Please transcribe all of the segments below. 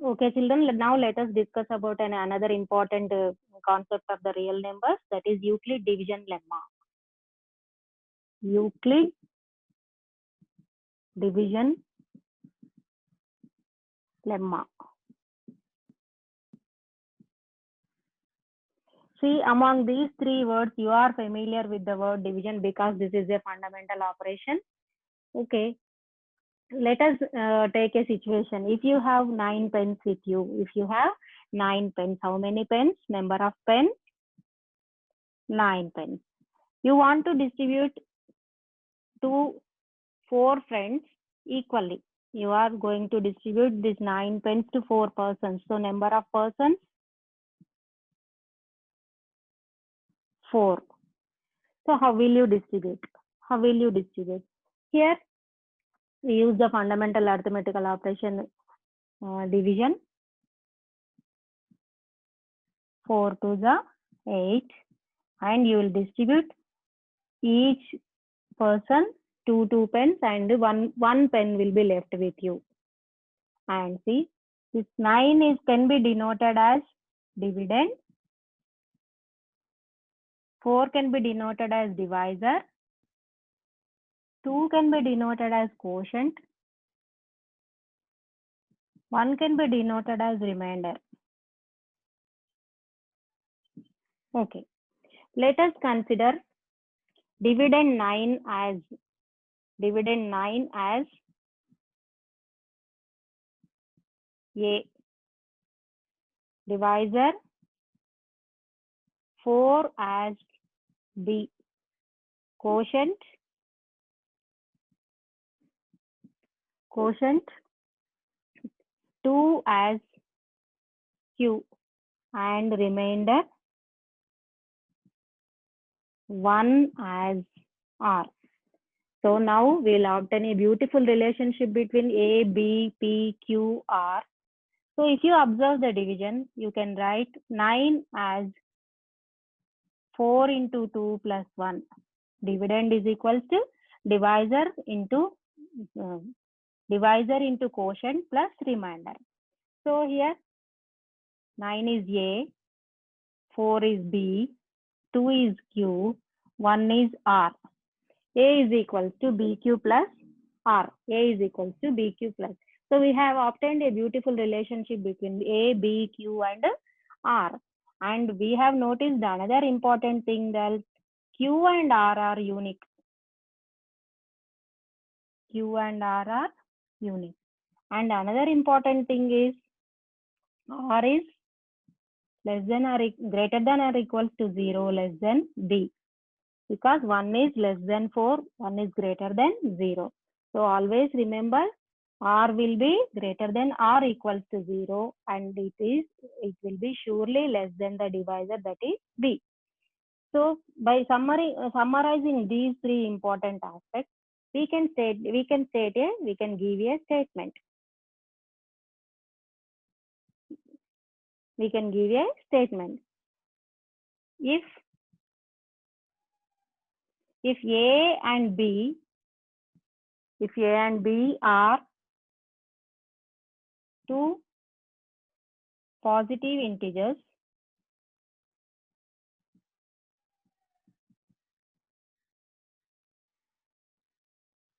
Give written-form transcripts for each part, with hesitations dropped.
Okay, children, now let us discuss about another important concept of the real numbers, that is Euclid division lemma. Euclid division lemma. See, among these three words, you are familiar with the word division because this is a fundamental operation. Okay, let us take a situation. If you have 9 pens with you, if you have 9 pens, how many pens? Number of pens? 9 pens. You want to distribute to 4 friends equally. You are going to distribute this 9 pens to 4 persons. So number of persons? 4. So how will you distribute? How will you distribute? Here we use the fundamental arithmetical operation division. 4 to the 8, and you will distribute each person 2 pens, and one pen will be left with you. And see, this 9 can be denoted as dividend, 4 can be denoted as divisor, 2 can be denoted as quotient, 1 can be denoted as remainder. Okay, let us consider dividend 9 as A, divisor 4 as B, quotient 2 as Q, and remainder 1 as R. So now we'll obtain a beautiful relationship between A, B, P, Q, R. So if you observe the division, you can write 9 as 4 into 2 plus 1. Dividend is equal to divisor into quotient plus remainder. So here 9 is A, 4 is B, 2 is Q, 1 is R. A is equal to BQ plus R. A is equal to BQ plus. So we have obtained a beautiful relationship between A, B, Q and R. And we have noticed another important thing, that Q and R are unique. Q and R are unique. And another important thing is R is less than or greater than or equals to 0 less than B. Because 1 is less than 4, 1 is greater than 0. So always remember, R will be greater than or equals to 0, and it will be surely less than the divisor, that is B. So by summarizing these three important aspects, we can give a statement. We can give a statement. If A and B are two positive integers,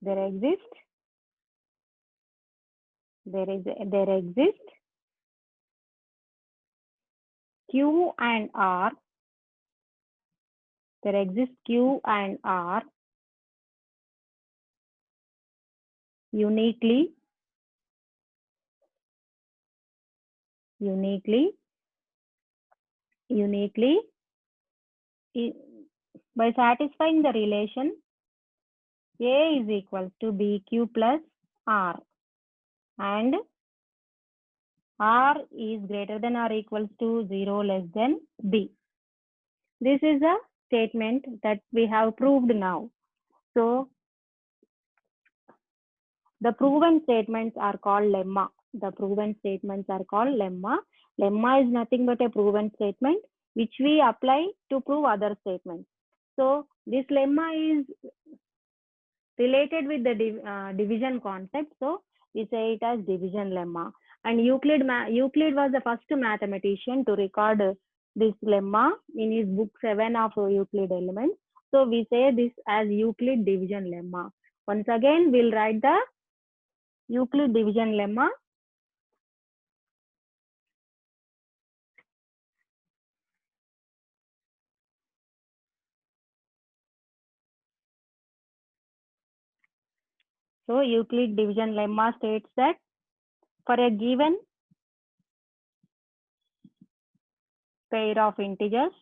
there exist Q and R. There exists Q and R uniquely by satisfying the relation A is equal to BQ plus R, and R is greater than or equals to 0 less than B. This is a statement that we have proved now. So the proven statements are called lemma. Lemma is nothing but a proven statement which we apply to prove other statements. So this lemma is related with the division concept. So we say it as division lemma. And Euclid was the first mathematician to record this lemma in his book 7 of Euclid Elements. So we say this as Euclid division lemma. Once again, we'll write the Euclid division lemma. So Euclid division lemma states that for a given pair of integers,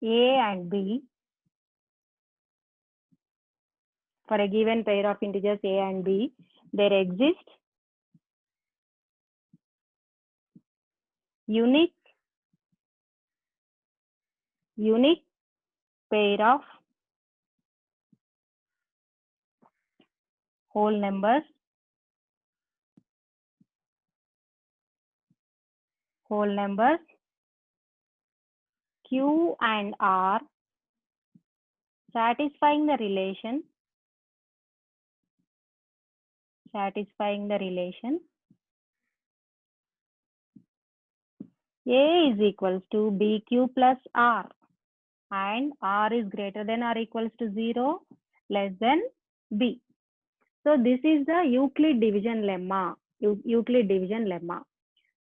A and B, for a given pair of integers A and B, there exists unique pair of whole numbers Q and R satisfying the relation A is equals to BQ plus R, and R is greater than or equals to 0, less than B. So this is the Euclid division lemma.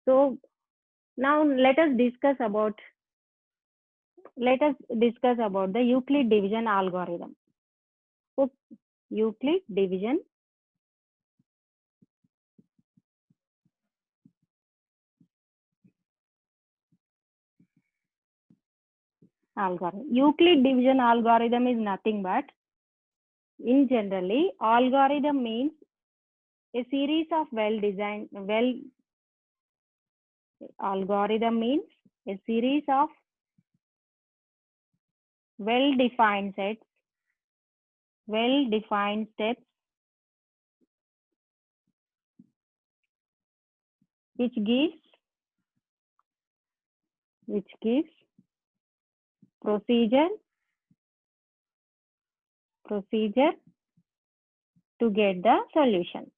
So now let us discuss about the Euclid division algorithm. So Euclid division algorithm. Euclid division algorithm is nothing but, in generally, algorithm means a series of well-defined steps which gives procedure to get the solution.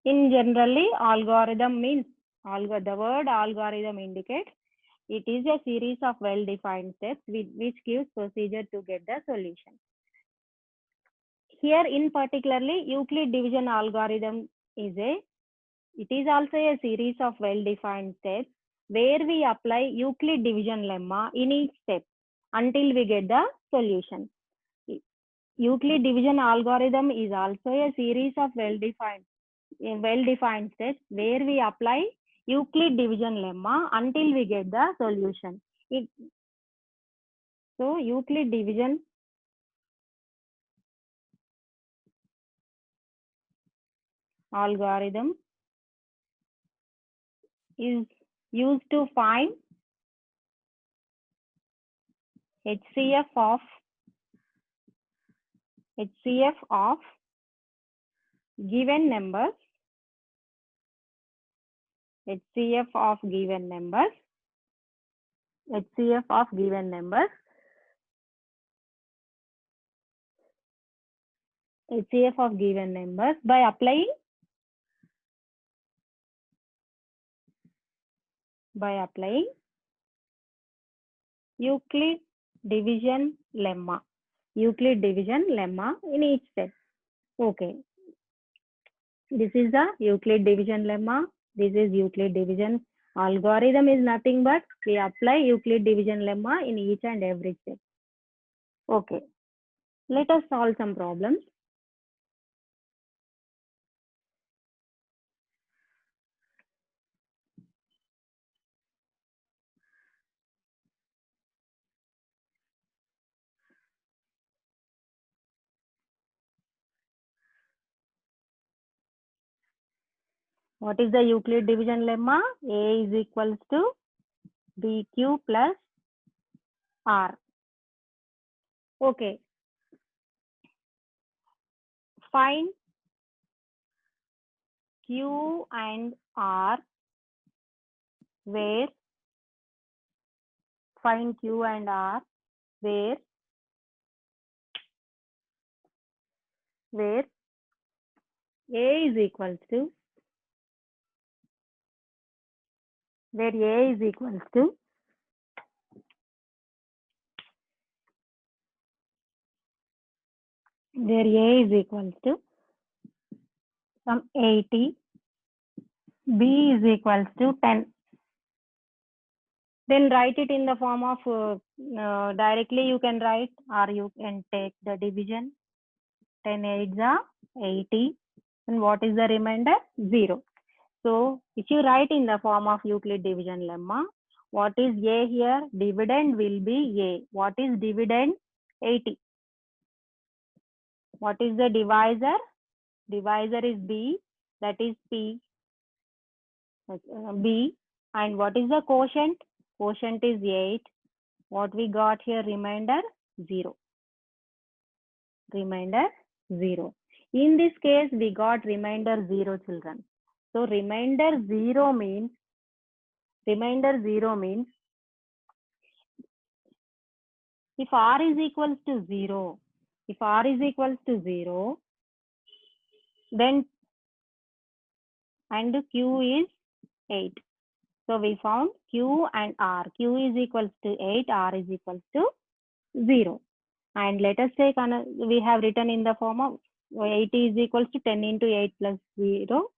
In generally, algorithm means, the word algorithm indicates it is a series of well-defined steps which gives procedure to get the solution. Here in particularly, Euclid division algorithm is also a series of well-defined steps where we apply Euclid division lemma in each step until we get the solution. Euclid division algorithm is also a series of well-defined steps where we apply Euclid division lemma until we get the solution. So Euclid division algorithm is used to find HCF of given numbers, HCF of given numbers by applying Euclid division lemma in each step. Okay, this is the Euclid division lemma. This is Euclid division algorithm is nothing but we apply Euclid division lemma in each and every step. Okay, let us solve some problems. What is the Euclid division lemma? A is equals to BQ plus R. Okay. Find Q and R where where A is equals to where A is equals to where A is equals to some 80, B is equals to 10. Then write it in the form of directly you can write, or you can take the division. 10 8s are 80, and what is the remainder? 0. So if you write in the form of Euclid division lemma, what is A here? Dividend will be A. What is dividend? 80. What is the divisor? Divisor is B, that is P, B. And what is the quotient? Quotient is 8. What we got here? Remainder 0. Remainder 0. In this case, we got remainder 0, children. So remainder 0 means if R is equals to 0, then and Q is 8. So we found Q and R. Q is equals to 8, R is equals to 0. And let us take we have written in the form of 80 is equals to 10 into 8 plus 0.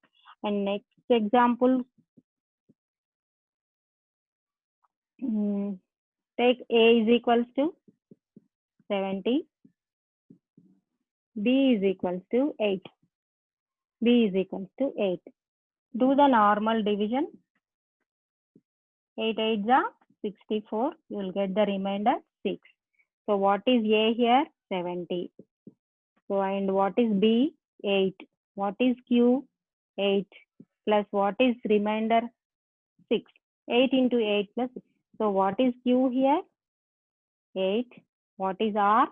And next example, take A is equals to 70, B is equals to 8. B is equals to 8. Do the normal division. 8 8s are 64. You will get the remainder 6. So what is A here? 70. So and what is B? 8. What is Q? 8. Plus what is remainder? 6. 8 into 8 plus 6. So what is Q here? 8. What is R?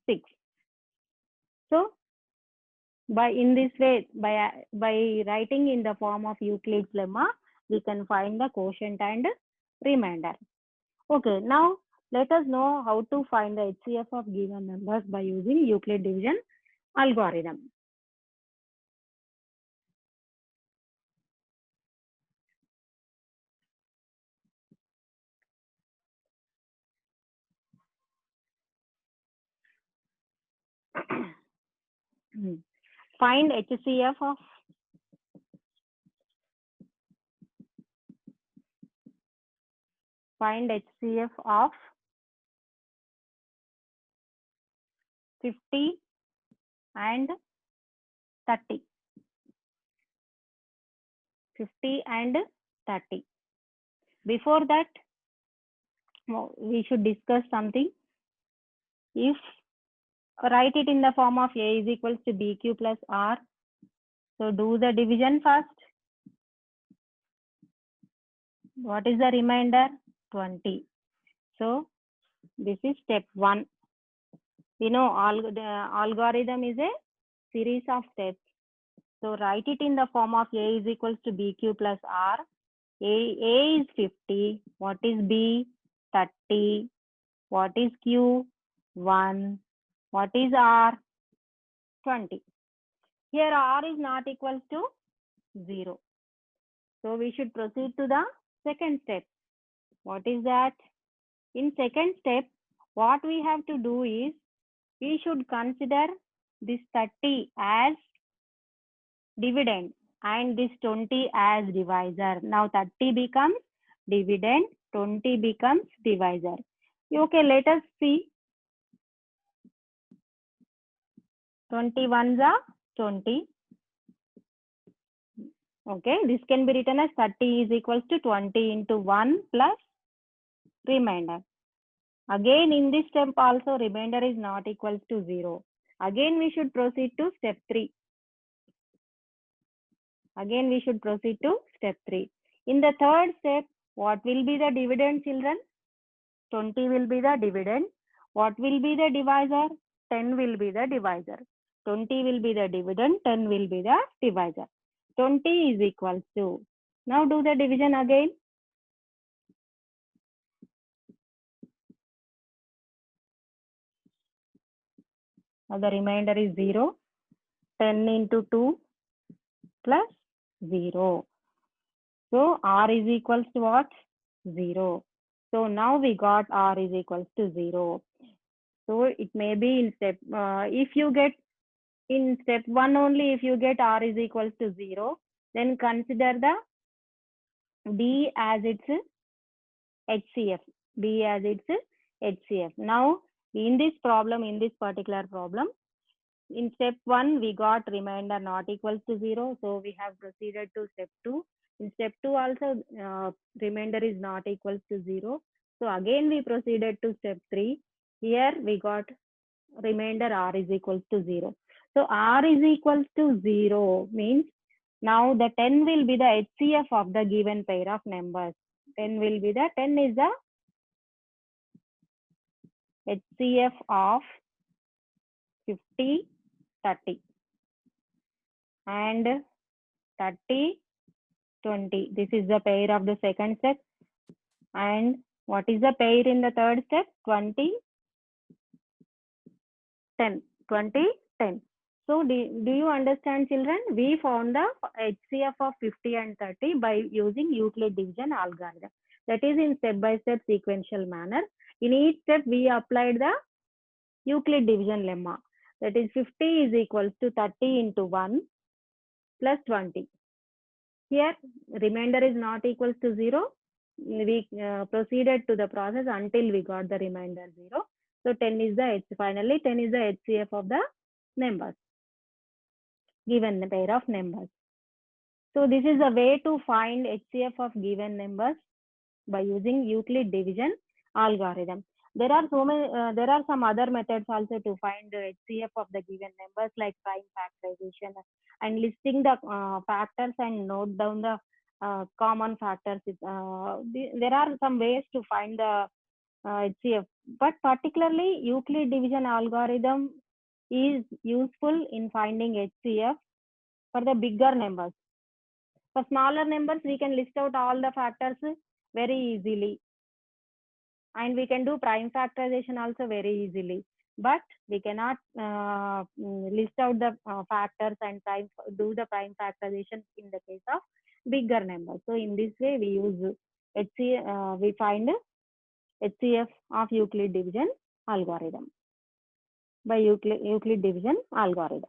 6. So by in this way, by writing in the form of Euclid's lemma, we can find the quotient and remainder. Okay, now let us know how to find the HCF of given numbers by using Euclid division algorithm. Find HCF of find HCF of 50 and 30. 50 and 30. Before that, we should discuss something. If write it in the form of A is equals to BQ plus R. So do the division first. What is the remainder? 20. So this is step 1. We know the algorithm is a series of steps. So write it in the form of A is equals to BQ plus R. A is 50. What is B? 30. What is Q? 1. What is R? 20. Here R is not equals to 0. So we should proceed to the second step. What is that? In second step, what we have to do is, we should consider this 30 as dividend and this 20 as divisor. Now 30 becomes dividend, 20 becomes divisor. Okay, let us see. 21s are 20. Okay, this can be written as 30 is equals to 20 into 1 plus remainder. Again, in this step also, remainder is not equals to 0. Again, we should proceed to step 3. Again, we should proceed to step 3. In the third step, what will be the dividend, children? 20 will be the dividend. What will be the divisor? 10 will be the divisor. 20 will be the dividend, 10 will be the divisor. 20 is equals to. Now do the division again. The remainder is 0. 10 into 2 plus 0. So R is equals to what? 0. So now we got R is equals to 0. So it may be in step, if you get in step 1 only, if you get R is equals to 0, then consider the D as its HCF. D as its HCF. Now in this problem, in this particular problem, in step 1, we got remainder not equals to 0. So we have proceeded to step 2. In step 2 also, remainder is not equals to 0. So again we proceeded to step 3. Here we got remainder R is equals to 0. So R is equals to 0 means now the 10 will be the HCF of the given pair of numbers. 10 will be the 10 is the HCF of 50, 30 and 30, 20. This is the pair of the second step. And what is the pair in the third step? 20, 10. 20, 10. So do you understand, children? We found the HCF of 50 and 30 by using Euclid division algorithm. That is in step-by-step sequential manner. In each step, we applied the Euclid division lemma. That is 50 is equals to 30 into 1 plus 20. Here, remainder is not equals to 0. We proceeded to the process until we got the remainder 0. So 10 is the finally 10 is the HCF of the numbers, given the pair of numbers. So this is a way to find HCF of given numbers by using Euclid division algorithm. There are some other methods also to find the HCF of the given numbers, like prime factorization and listing the factors and note down the common factors. There are some ways to find the HCF, but particularly Euclid division algorithm is useful in finding HCF for the bigger numbers. For smaller numbers, we can list out all the factors very easily. And we can do prime factorization also very easily. But we cannot list out the factors and do the prime factorization in the case of bigger numbers. So in this way, we use HCF, we find HCF of Euclid division algorithm by Euclid division algorithm.